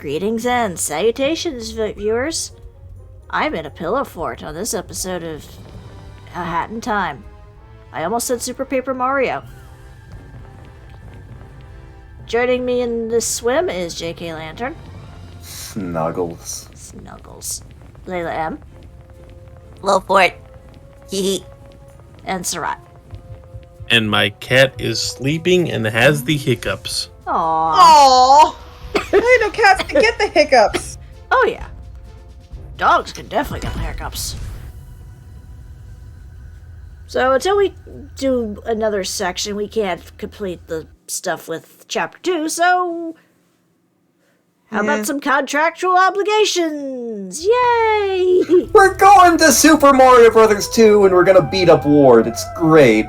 Greetings and salutations, viewers. I'm in a pillow fort on this episode of A Hat in Time. I almost said Super Paper Mario. Joining me in this swim is J.K. Lantern. Snuggles. Layla M. Low fort. Hee And Sarat. And my cat is sleeping and has the hiccups. Aww. Aww! I know cats can get the hiccups. Oh yeah. Dogs can definitely get the hiccups. So until we do another section, we can't complete the stuff with Chapter 2, so... How about some contractual obligations? Yay! We're going to Super Mario Bros. 2 and we're gonna beat up Ward. It's great.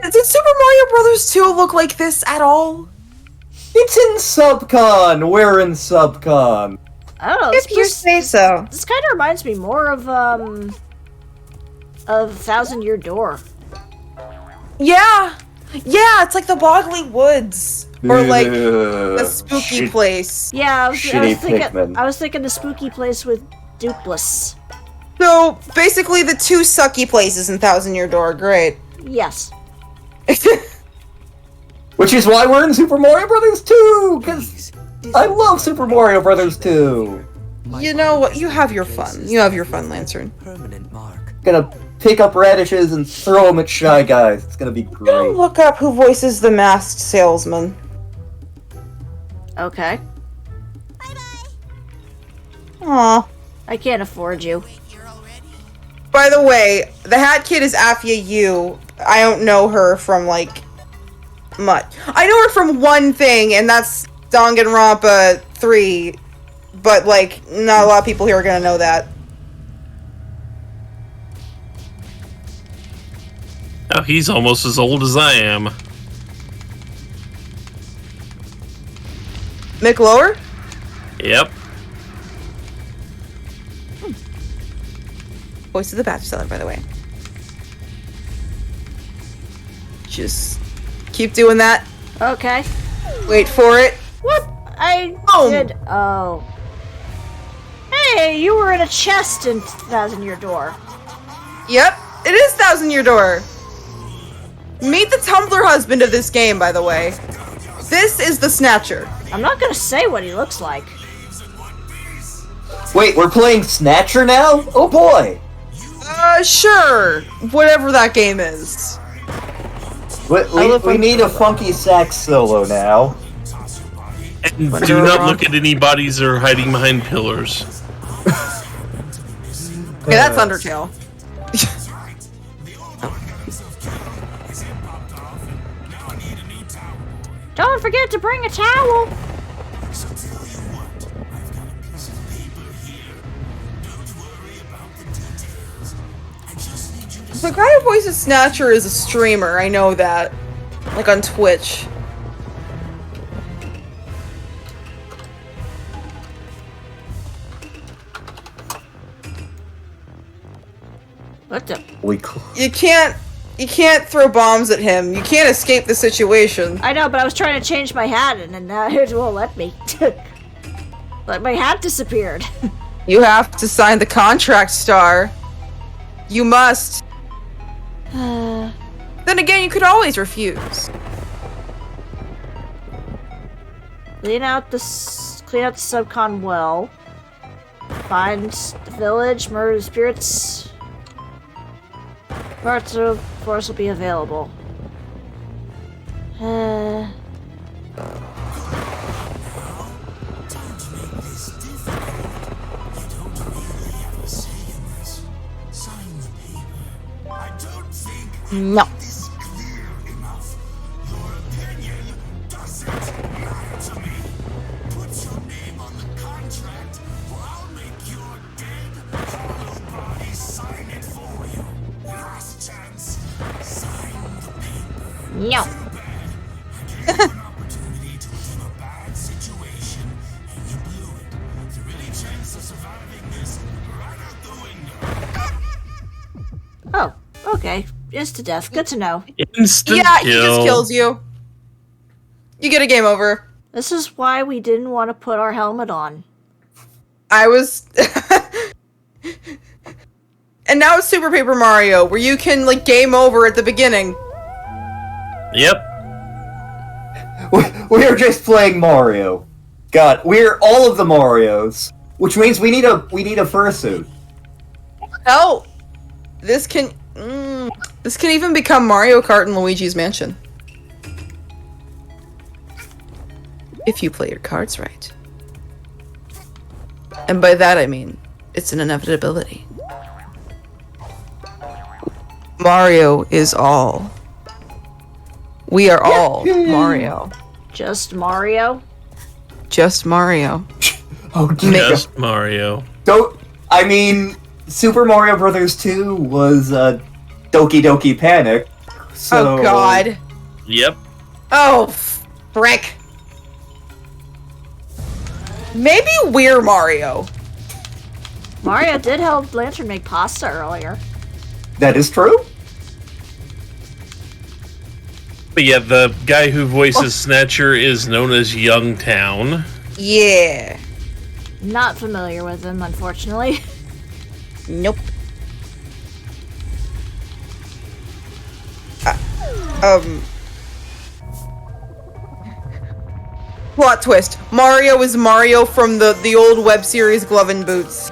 Did Super Mario Bros. 2 look like this at all? It's in Subcon. We're in Subcon. I don't know. If you say so. This kind of reminds me more of Thousand Year Door. Yeah! Yeah, it's like the Boggly Woods. Or like a spooky place. Yeah, I Pikmin. was thinking the spooky place with Dupless. So, basically the two sucky places in Thousand Year Door. Great. Yes. Which is why we're in Super Mario Bros. 2, because I love Super Mario Bros. 2. You know what? You have your fun. You have your fun, Lantern. Gonna pick up radishes and throw them at Shy Guys. It's gonna be Go great. look up who voices the masked salesman. Okay. Aw. I can't afford you. By the way, the Hat Kid is Afia Yu. I don't know her from, like, much. I know her from one thing, and that's Danganronpa 3. But, like, not a lot of people here are gonna know that. Oh, he's almost as old as I am. Mick Lower? Yep. Voice of the Bachelor, by the way. Just keep doing that. Okay. Wait for it. What? I Oh. did. Oh. Hey, you were in a chest in Thousand Year Door. Yep, it is Thousand Year Door. Meet the Tumblr husband of this game, by the way. This is the Snatcher. I'm not gonna say what he looks like. Wait, we're playing Snatcher now? Oh boy! Sure. Whatever that game is. We need a funky sax solo now. And do not look at any bodies or hiding behind pillars. Okay, that's Undertale. Don't forget to bring a towel. The guy who voices Snatcher is a streamer, I know that. Like on Twitch. What the? You can't throw bombs at him. You can't escape the situation. I know, but I was trying to change my hat and now it won't let me. Like my hat disappeared. You have to sign the contract, Star. You must. Then again, you could always refuse. Clean out the subcon well. Find the village. Murder the spirits. Parts of the force will be available. No. No. Oh, okay. It's to death. Good to know. Instant Yeah, he kill. just kills you. You get a game over. This is why we didn't want to put our helmet on. I was... And now it's Super Paper Mario, where you can, like, game over at the beginning. Yep. We're just playing Mario. God, we're all of the Marios, which means we need a fursuit. Hell, this can even become Mario Kart and Luigi's Mansion. If you play your cards right. And by that I mean, it's an inevitability. Mario is all. We are all Mario. Just Mario? Just Mario. Oh, Just Mario. I mean, Super Mario Brothers 2 was Doki Doki Panic. So... Oh god. Yep. Oh, frick. Maybe we're Mario. Mario did help Lantern make pasta earlier. That is true. But yeah, the guy who voices Snatcher is known as Youngtown. Yeah. Not familiar with him, unfortunately. Nope. Plot twist. Mario is Mario from the old web series Glove and Boots.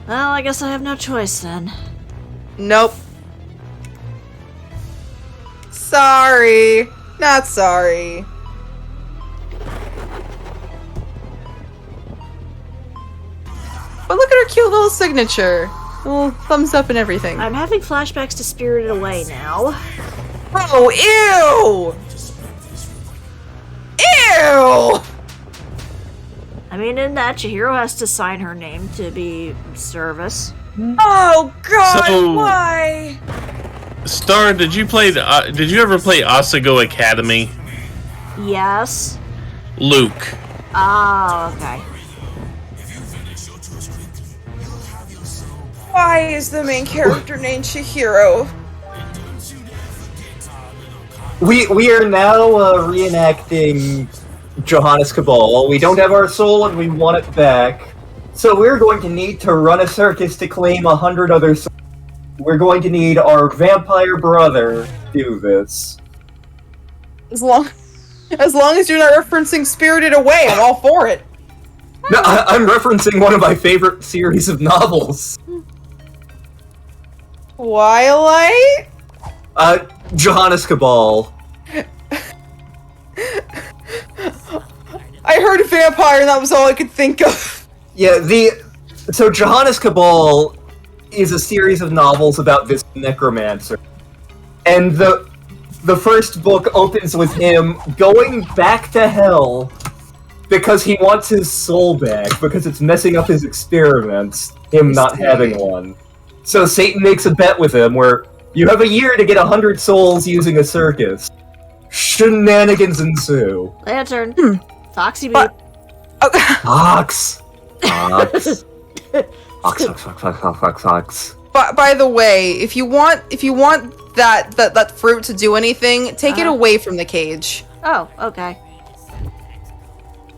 Well, I guess I have no choice then. Nope. Sorry. Not sorry. But look at her cute little signature. Little thumbs up and everything. I'm having flashbacks to Spirited Away now. Oh, ew! Ew! I mean, in that, Chihiro has to sign her name to be service. Oh god, So- why? Star, did you ever play Asago Academy? Yes. Luke. Oh, okay. Why is the main character named Chihiro? We are now reenacting Johannes Cabal. We don't have our soul and we want it back. So we're going to need to run a circus to claim 100 other souls. We're going to need our vampire brother to do this. As long as you're not referencing Spirited Away, I'm all for it. No, I'm referencing one of my favorite series of novels. Twilight? Johannes Cabal. I heard vampire and that was all I could think of. Yeah, so Johannes Cabal is a series of novels about this necromancer. And the first book opens with him going back to hell because he wants his soul back, because it's messing up his experiments, him not having one. So Satan makes a bet with him where you have a year to get 100 souls using a circus. Shenanigans ensue. Lantern. Foxy Beep. Fox. Fox. Fox. By the way, if you want that fruit to do anything, take it away from the cage. Oh, okay.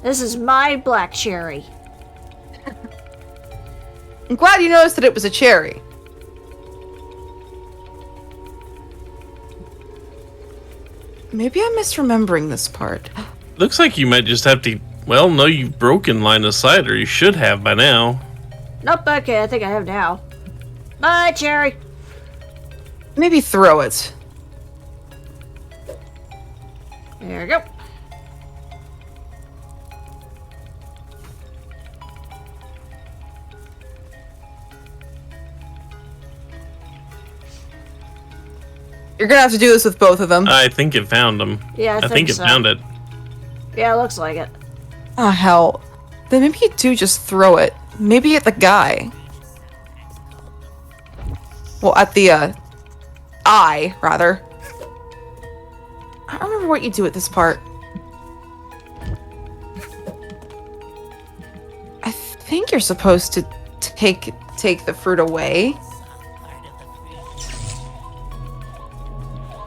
This is my black cherry. I'm glad you noticed that it was a cherry. Maybe I'm misremembering this part. Looks like you might just have to. Well, no, you've broken line of sight, or you should have by now. Nope, okay, I think I have now. Bye, cherry. Maybe throw it. There we go. You're gonna have to do this with both of them. I think it found him. Yeah, I think it so. found it. Yeah, it looks like it. Oh, hell. Then maybe you do just throw it. Maybe at the guy. Well, at the, eye, rather. I don't remember what you do at this part. I think you're supposed to take the fruit away.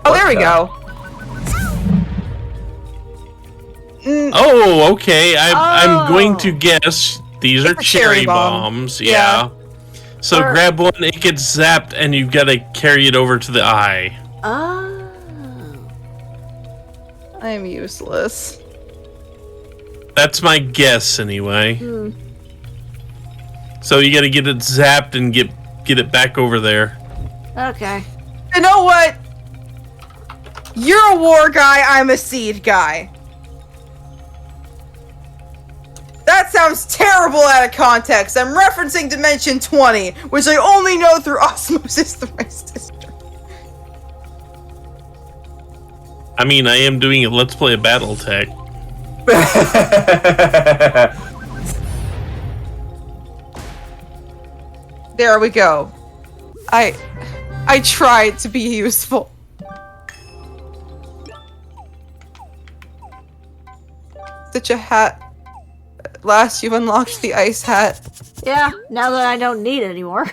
Oh, there we go. Oh, okay. I'm going to guess these are It's a cherry cherry bomb. bombs. Yeah. Yeah. So Or- grab one, it gets zapped, and you've got to carry it over to the eye. Oh. I'm useless. That's my guess, anyway. So you got to get it zapped and get it back over there. Okay. You know what? You're a war guy, I'm a seed guy. That sounds terrible out of context. I'm referencing Dimension 20, which I only know through Osmosis through my sister. I mean, I am doing a Let's Play a Battletech. There we go. I tried to be useful. Such a hat. Last you unlocked the ice hat. Yeah, now that I don't need it anymore.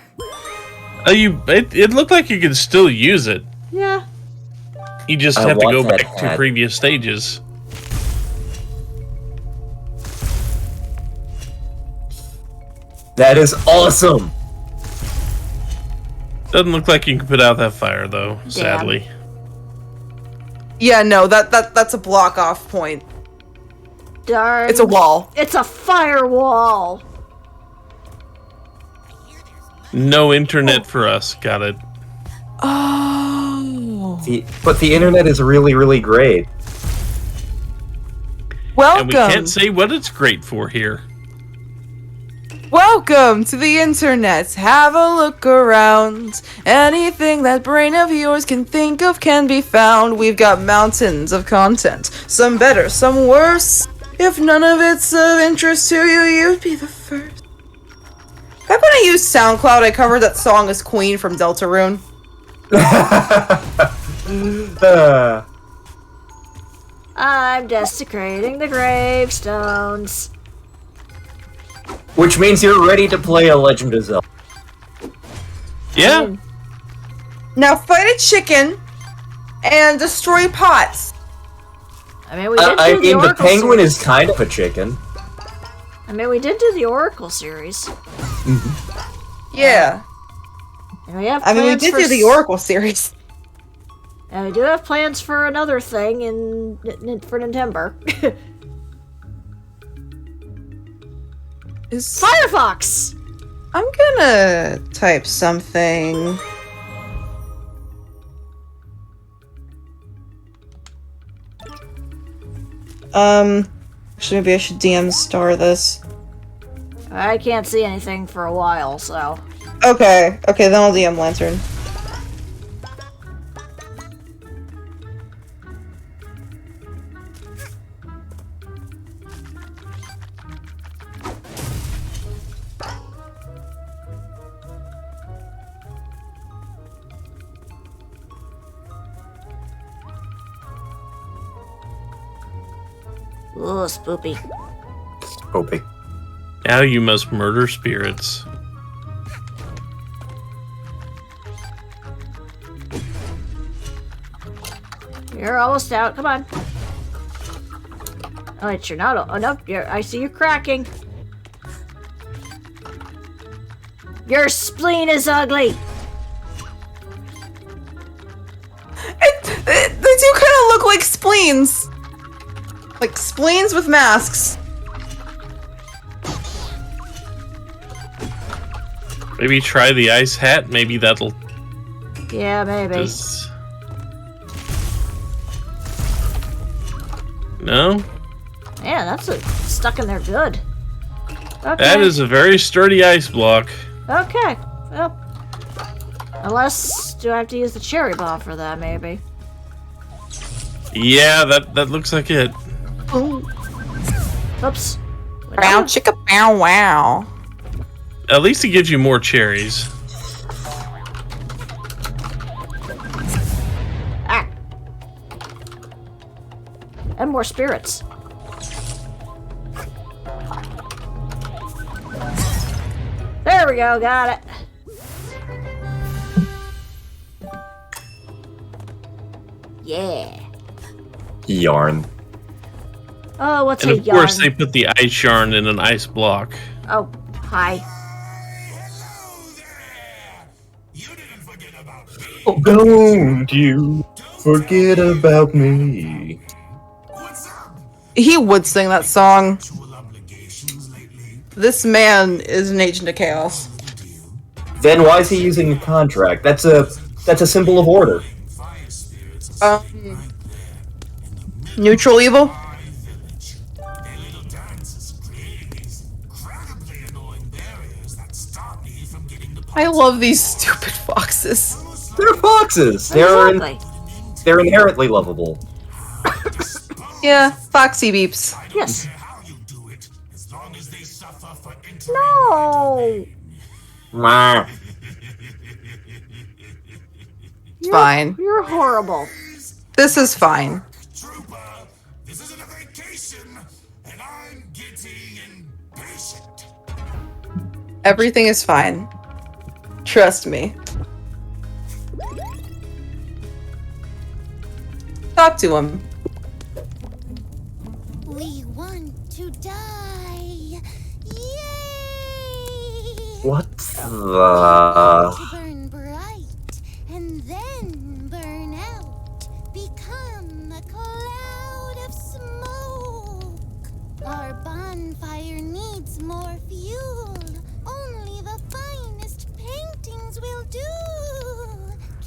It looked like you could still use it. Yeah. You just I have to want go that back to hat. previous stages. That is awesome. Doesn't look like you can put out that fire, though, sadly. Yeah, no, that's a block off point. Darn. It's a wall. It's a firewall. No internet for us. Got it. Oh. But the internet is really, really great. Welcome. And we can't say what it's great for here. Welcome to the internet. Have a look around. Anything that brain of yours can think of can be found. We've got mountains of content. Some better, some worse. If none of it's of interest to you, you'd be the first. Back when I used SoundCloud, I covered that song as Queen from Deltarune. I'm desecrating the gravestones. Which means you're ready to play a Legend of Zelda. Yeah. Now fight a chicken and destroy pots. I mean, we did I do the mean, the Oracle penguin series. is kind of a chicken. I mean, we did do the Oracle series. Yeah. And we have I mean, we plans did for do the Oracle series. And we do have plans for another thing for Nintendo. Firefox! I'm gonna type something. Actually, maybe I should DM star this. I can't see anything for a while, so. Okay, then I'll DM Lantern. Ooh, spoopy. Hoping. Now you must murder spirits. You're almost out. Come on. Oh, wait, you're not. Oh, no. I see you cracking. Your spleen is ugly. They do kind of look like spleens. Like spleens with masks. Maybe try the ice hat. Maybe that'll Yeah, maybe. just... No? Yeah, that's stuck in there good. Okay. That is a very sturdy ice block. Okay. Well. Unless, do I have to use the cherry bomb for that, maybe? Yeah, that looks like it. Oops. Bow chicka bow wow. At least it gives you more cherries. Ah. And more spirits. There we go, got it. Yeah. Yarn. Oh, what's And a of yarn? course, they put the ice yarn in an ice block. Oh, hi. Oh, don't you forget about me. He would sing that song. This man is an agent of chaos. Then why is he using a contract? That's a symbol of order. Neutral evil? I love these stupid foxes. They're foxes. Exactly. They're inherently lovable. Yeah, foxy beeps. Yes. No. Mwah. Fine. You're horrible. This is fine. This isn't a vacation, and I'm getting impatient. Everything is fine. Trust me. Talk to him. We want to die. Yay! What To the? burn bright and then burn out. Become a cloud of smoke. Our bonfire needs more fuel. Only the finest paintings will do.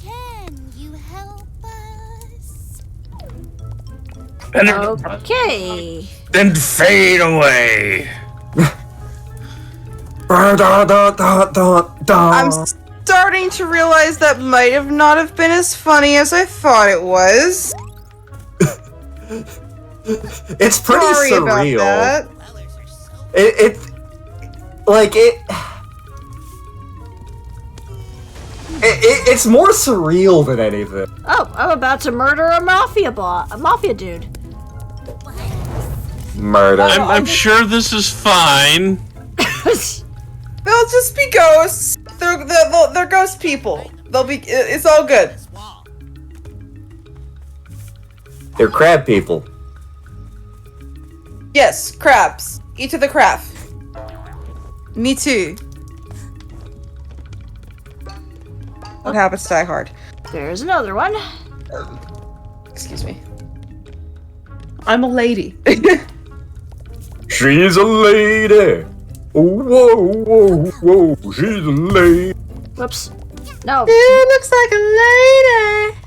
Can you help us? Okay. Then fade away. I'm starting to realize that might have not have been as funny as I thought it was. It's pretty Sorry about surreal. that. It's more surreal than anything. Oh, I'm about to murder a mafia dude. Murder. I'm sure this is fine. They'll just be ghosts. They're ghost people. They'll be. It's all good. They're crab people. Yes, crabs. Eat of the crab. Me too. What happens to Die Hard? There's another one. Excuse me. I'm a lady. She's a lady. Whoa, whoa, whoa. She's a lady. Whoops. No. It looks like a lady.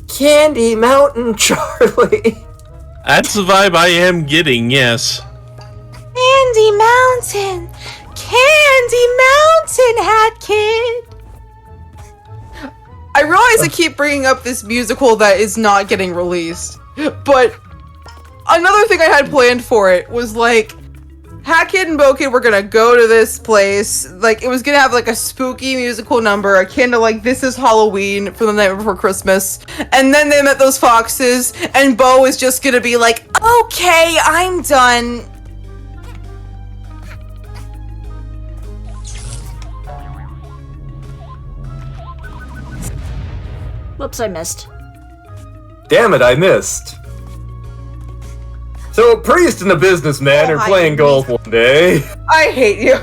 Candy Mountain Charlie. That's the vibe I am getting, yes. Candy Mountain. Candy Mountain, Hat Kid. I realize I keep bringing up this musical that is not getting released, but another thing I had planned for it was like Hat Kid and Bo Kid were gonna go to this place, like it was gonna have like a spooky musical number akin to like This Is Halloween for the night before Christmas, and then they met those foxes and Bo is just gonna be like, okay, I'm done. Whoops, I missed. Damn it, I missed. So a priest and a businessman Oh, are I playing golf one day. I hate you.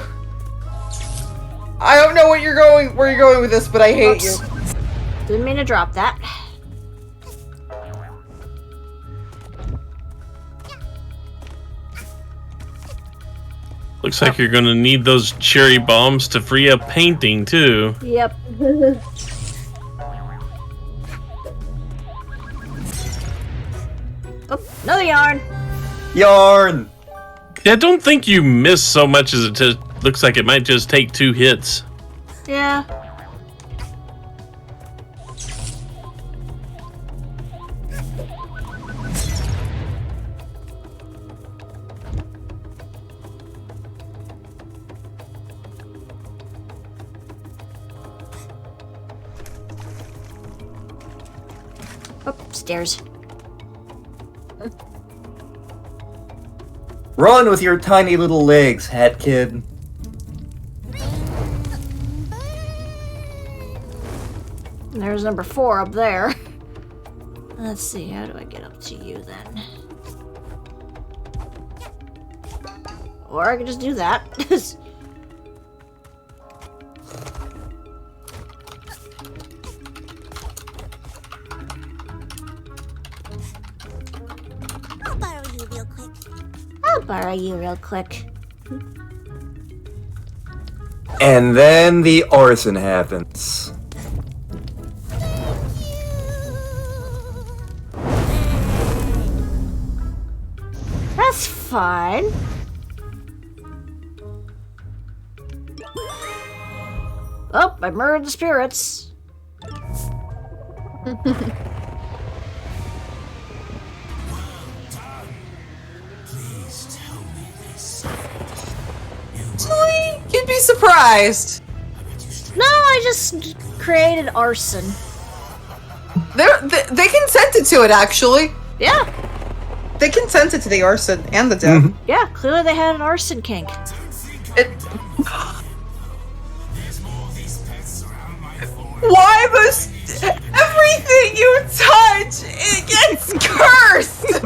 I don't know where you're going with this, but I hate Whoops. you. Didn't mean to drop that. Looks like you're gonna need those cherry bombs to free up painting too. Yep. Oh, another yarn. Yarn. Yeah, I don't think you miss so much as it just looks like it might just take 2 hits. Yeah. Oh, stairs. Run with your tiny little legs, Hat Kid. There's number 4 up there. Let's see, how do I get up to you then? Or I can just do that. I'll borrow you real quick. I'll borrow you real quick. And then the arson happens. That's fine. Oh, I murdered the spirits. Please tell me this. Actually, you'd be surprised. No, I just created arson. They consented to it, actually. Yeah, They consented to the arson and the death. yeah, clearly they had an arson kink. Why must everything you touch it gets cursed?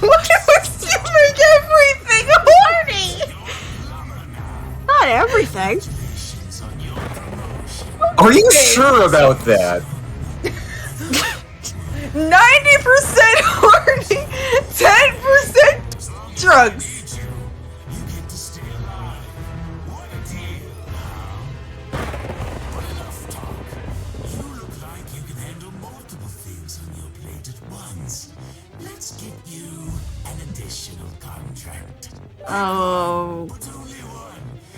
Why must you make everything horny? Not everything. Are you sure about that? 90% horny, 10% drugs. Let's get you an additional contract. Oh,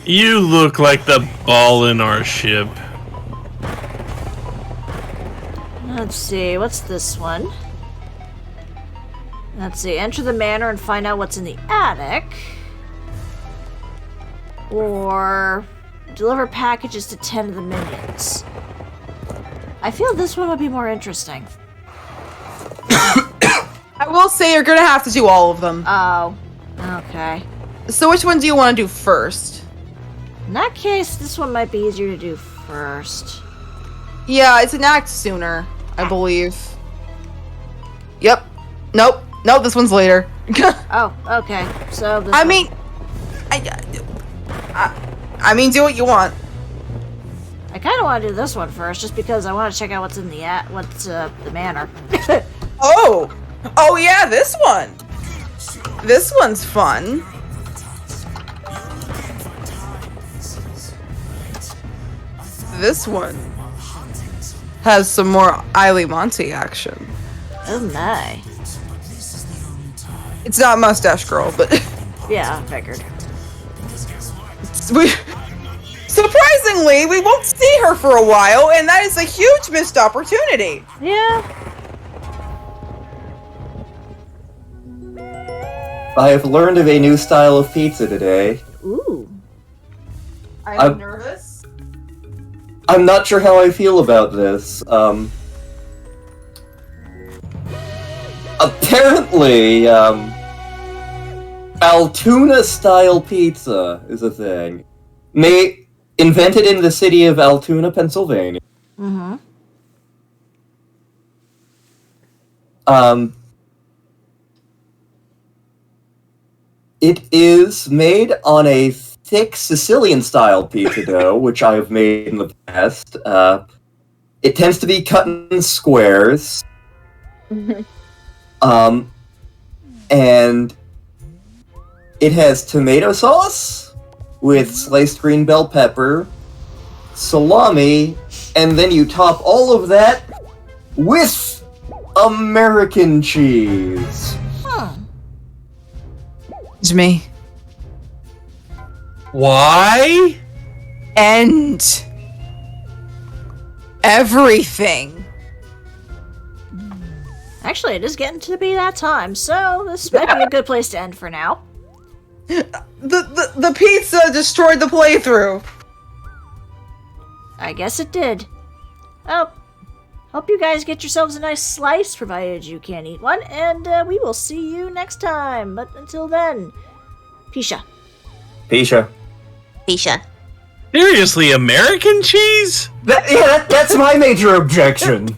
You look like the ball in our ship. let's see, what's this one? Let's see, enter the manor and find out what's in the attic. Or deliver packages to 10 of the minions. I feel this one would be more interesting. I will say you're gonna have to do all of them. Oh, okay. So which one do you want to do first? In that case, this one might be easier to do first. Yeah, it's an act sooner, I believe. Yep. Nope. Nope, this one's later. Oh, okay. So this I one- mean, I mean, do what you want. I kind of want to do this one first, just because I want to check out what's in the the manor. Oh yeah, this one. This one's fun. This one has some more Eily Monty action. Oh my. It's not Mustache Girl, but Yeah, I figured. surprisingly, we won't see her for a while, and that is a huge missed opportunity. Yeah. I have learned of a new style of pizza today. Ooh. I'm nervous. I'm not sure how I feel about this. Apparently, Altoona style pizza is a thing. Invented in the city of Altoona, Pennsylvania. Mm-hmm. It is made on a thick Sicilian-style pizza dough, which I have made in the past. It tends to be cut in squares. And it has tomato sauce with sliced green bell pepper, salami, and then you top all of that with American cheese. Huh. It's me. Why? And everything. Actually, it is getting to be that time, so this might be a good place to end for now. The pizza destroyed the playthrough. I guess it did. Oh, hope you guys get yourselves a nice slice, provided you can't eat one, and we will see you next time. But until then, Pisha. Pisha. Bisha. Seriously, American cheese? That's my major objection.